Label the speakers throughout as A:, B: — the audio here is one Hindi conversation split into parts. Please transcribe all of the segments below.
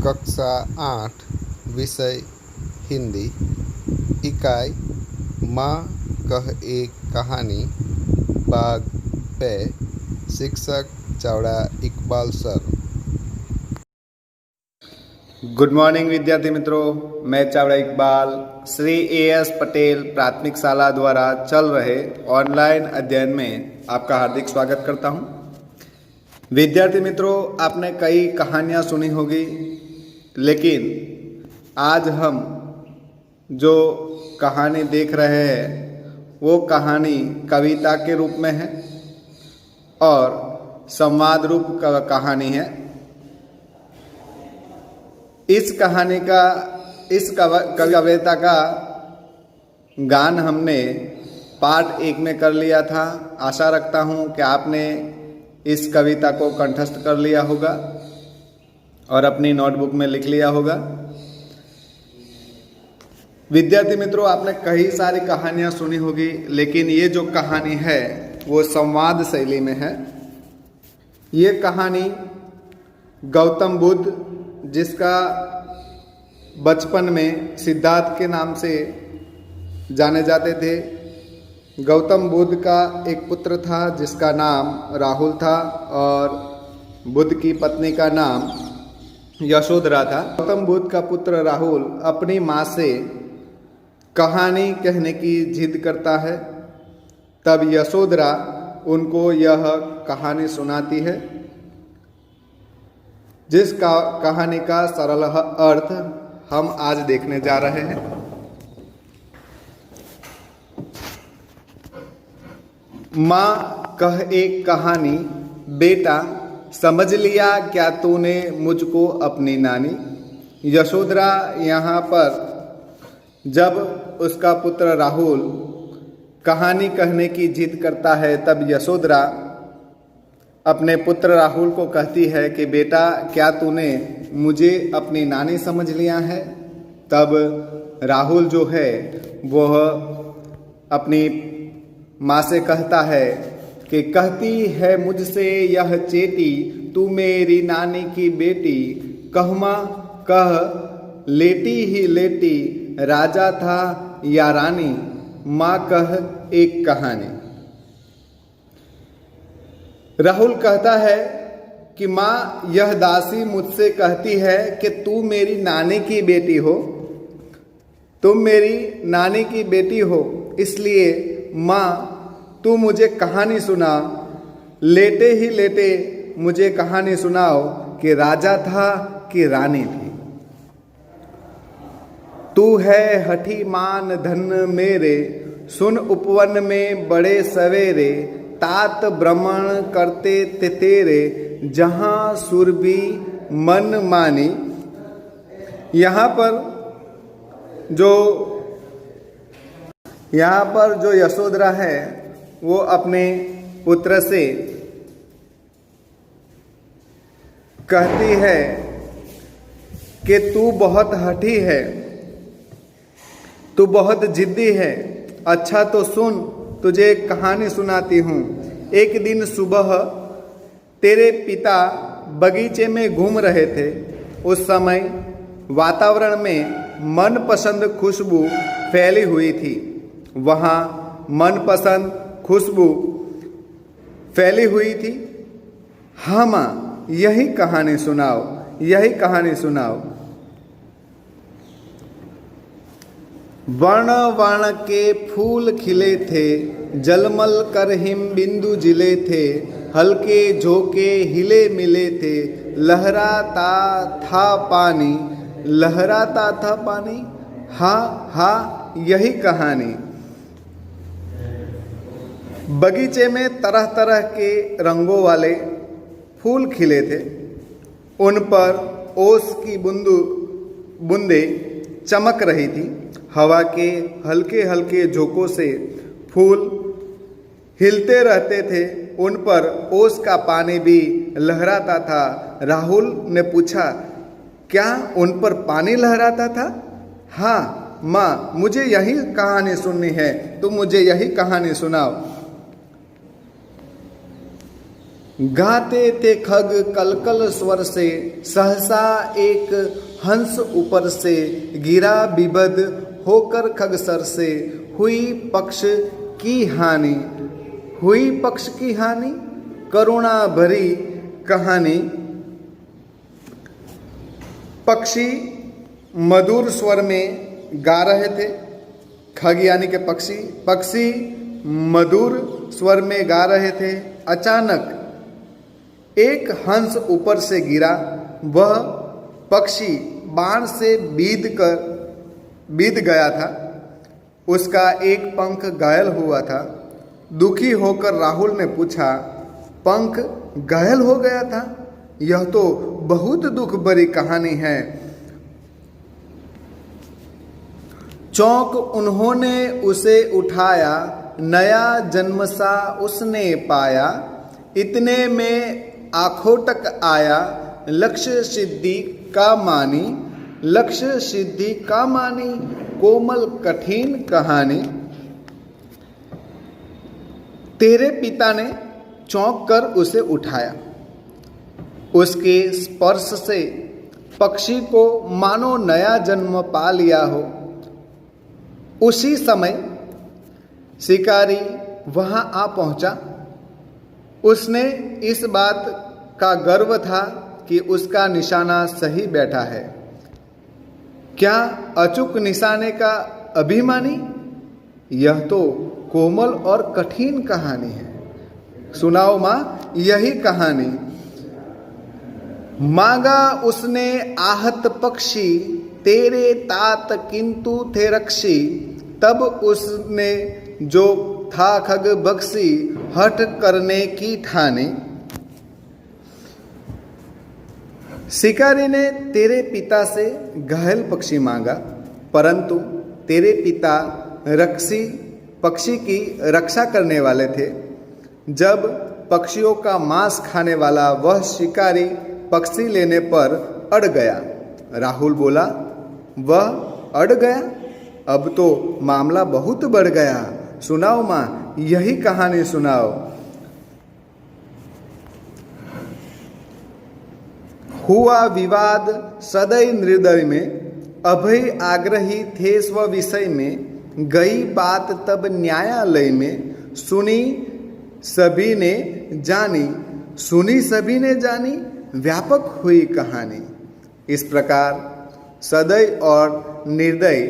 A: कक्षा 8 विषय हिंदी। इकाई माँ कह एक कहानी भाग पे। शिक्षक Chavda Iqbal sir.
B: Good morning विद्यार्थी मित्रों, मैं चावड़ा इकबाल श्री एएस पटेल प्राथमिक शाला द्वारा चल रहे ऑनलाइन अध्ययन में आपका हार्दिक स्वागत करता हूं। विद्यार्थी मित्रों, आपने कई कहानियां सुनी होगी, लेकिन आज हम जो कहानी देख रहे हैं वो कहानी कविता के रूप में है और संवाद रूप कहानी है। इस कहानी का, इस कविता का गान हमने पार्ट 1 में कर लिया था। आशा रखता हूँ कि आपने इस कविता को कंठस्थ कर लिया होगा और अपनी नोटबुक में लिख लिया होगा। विद्यार्थी मित्रों, आपने कई सारी कहानियाँ सुनी होगी, लेकिन ये जो कहानी है वो संवाद शैली में है। ये कहानी गौतम बुद्ध, जिसका बचपन में सिद्धार्थ के नाम से जाने जाते थे, गौतम बुद्ध का एक पुत्र था जिसका नाम राहुल था और बुद्ध की पत्नी का नाम यशोधरा था। गौतम बुद्ध का पुत्र राहुल अपनी माँ से कहानी कहने की जिद करता है। तब यशोधरा उनको यह कहानी सुनाती है, जिस कहानी का सरल अर्थ हम आज देखने जा रहे हैं। माँ कह एक कहानी, बेटा समझ लिया क्या तूने मुझको अपनी नानी। यशोधरा यहाँ पर जब उसका पुत्र राहुल कहानी कहने की जिद करता है, तब यशोधरा अपने पुत्र राहुल को कहती है कि बेटा क्या तूने मुझे अपनी नानी समझ लिया है। तब राहुल जो है वह अपनी माँ से कहता है कि कहती है मुझसे यह चेटी, तू मेरी नानी की बेटी। कहमा कह लेटी ही लेटी, राजा था या रानी। माँ कह एक कहानी। राहुल कहता है कि माँ, यह दासी मुझसे कहती है कि तू मेरी नानी की बेटी हो, तुम मेरी नानी की बेटी हो, इसलिए माँ तू मुझे कहानी सुना। लेटे ही लेटे मुझे कहानी सुनाओ कि राजा था कि रानी थी। तू है हठी मान धन मेरे, सुन उपवन में बड़े सवेरे। तात भ्रमण करते थे तेरे, जहां सुरभि मन मानी। यहाँ पर जो यशोधरा है वो अपने पुत्र से कहती है कि तू बहुत हठी है, तू बहुत जिद्दी है। अच्छा तो सुन, तुझे एक कहानी सुनाती हूँ। एक दिन सुबह तेरे पिता बगीचे में घूम रहे थे। उस समय वातावरण में मनपसंद खुशबू फैली हुई थी। वहाँ मनपसंद खुशबू फैली हुई थी। हाँ माँ, यही कहानी सुनाओ, यही कहानी सुनाओ। वर्ण वर्ण के फूल खिले थे, जलमल कर हिम बिंदु जिले थे। हल्के झोंके हिले मिले थे, लहराता था पानी, लहराता था पानी। हाँ हाँ, यही कहानी। बगीचे में तरह तरह के रंगों वाले फूल खिले थे। उन पर ओस की बूंदें चमक रही थी। हवा के हल्के हल्के झोंकों से फूल हिलते रहते थे। उन पर ओस का पानी भी लहराता था। राहुल ने पूछा, क्या उन पर पानी लहराता था? हाँ माँ, मुझे यही कहानी सुननी है, तुम मुझे यही कहानी सुनाओ। गाते थे खग कलकल स्वर से, सहसा एक हंस ऊपर से गिरा विबद होकर खगसर से, हुई पक्ष की हानि, हुई पक्ष की हानि, करुणा भरी कहानी। पक्षी मधुर स्वर में गा रहे थे। खग यानी के पक्षी मधुर स्वर में गा रहे थे। अचानक एक हंस ऊपर से गिरा। वह पक्षी बाण से बीध गया था। उसका एक पंख घायल हुआ था। दुखी होकर राहुल ने पूछा, पंख घायल हो गया था? यह तो बहुत दुख भरी कहानी है। चौंक उन्होंने उसे उठाया, नया जन्म सा उसने पाया। इतने में आखोटक आया, लक्ष्य सिद्धि का मानी, लक्ष्य सिद्धि का मानी, कोमल कठिन कहानी। तेरे पिता ने चौंक कर उसे उठाया। उसके स्पर्श से पक्षी को मानो नया जन्म पा लिया हो। उसी समय शिकारी वहां आ पहुंचा। उसने इस बात का गर्व था कि उसका निशाना सही बैठा है। क्या अचूक निशाने का अभिमानी? यह तो कोमल और कठिन कहानी है। सुनाओ माँ यही कहानी। मांगा उसने आहत पक्षी, तेरे तात किंतु थे रक्षी। तब उसने जो था खग बख्शी, हठ करने की ठानी। शिकारी ने तेरे पिता से घायल पक्षी मांगा, परंतु तेरे पिता रक्षी पक्षी की रक्षा करने वाले थे। जब पक्षियों का मांस खाने वाला वह शिकारी पक्षी लेने पर अड़ गया। राहुल बोला, वह अड़ गया? अब तो मामला बहुत बढ़ गया। सुनाओ माँ यही कहानी सुनाओ। हुआ विवाद सदै हृदय में, अभय आग्रही थे स्व विषय में। गई बात तब न्यायालय में, सुनी सभी ने जानी, सुनी सभी ने जानी, व्यापक हुई कहानी। इस प्रकार सदै और निर्दय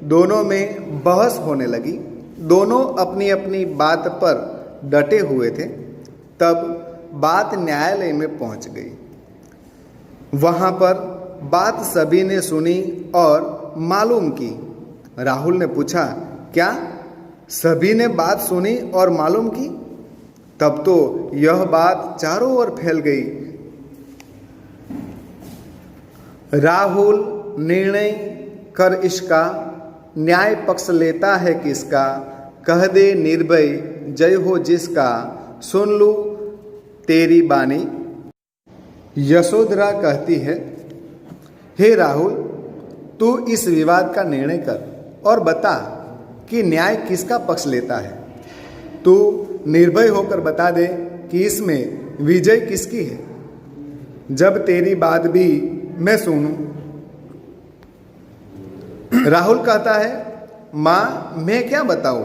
B: दोनों में बहस होने लगी। दोनों अपनी अपनी बात पर डटे हुए थे। तब बात न्यायालय में पहुंच गई। वहां पर बात सभी ने सुनी और मालूम की। राहुल ने पूछा, क्या सभी ने बात सुनी और मालूम की? तब तो यह बात चारों ओर फैल गई। राहुल निर्णय कर इसका, न्याय पक्ष लेता है किसका? कह दे निर्भय जय हो जिसका, सुन लूं तेरी बानी। यशोधरा कहती है, हे राहुल, तू इस विवाद का निर्णय कर और बता कि न्याय किसका पक्ष लेता है। तू निर्भय होकर बता दे कि इसमें विजय किसकी है। जब तेरी बात भी मैं सुनूं। राहुल कहता है, माँ मैं क्या बताऊं,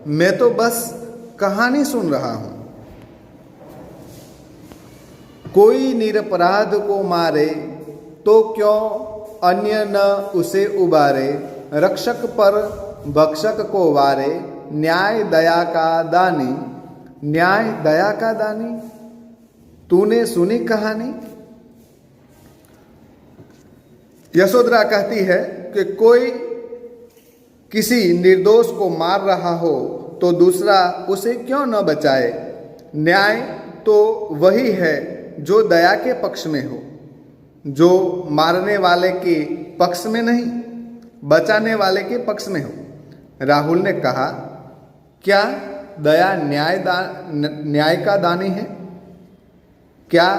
B: मैं तो बस कहानी सुन रहा हूं। कोई निरपराध को मारे तो क्यों अन्य न उसे उबारे। रक्षक पर भक्षक को वारे, न्याय दया का दानी, न्याय दया का दानी। तूने सुनी कहानी? यशोधरा कहती है कि कोई किसी निर्दोष को मार रहा हो तो दूसरा उसे क्यों न बचाए। न्याय तो वही है जो दया के पक्ष में हो, जो मारने वाले के पक्ष में नहीं, बचाने वाले के पक्ष में हो। राहुल ने कहा, क्या दया न्याय का दानी है? क्या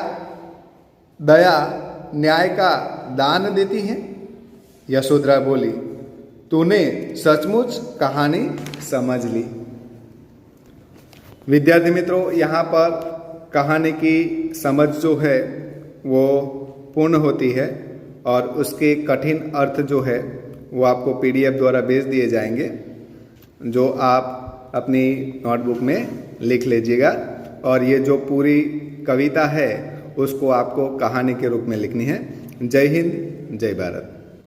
B: दया न्याय का दान देती है? यशोधरा बोली, तूने सचमुच कहानी समझ ली। विद्यार्थी मित्रों, यहाँ पर कहानी की समझ जो है वो पूर्ण होती है और उसके कठिन अर्थ जो है वो आपको PDF द्वारा भेज दिए जाएंगे, जो आप अपनी नोटबुक में लिख लीजिएगा। और ये जो पूरी कविता है उसको आपको कहानी के रूप में लिखनी है। जय हिंद, जय भारत।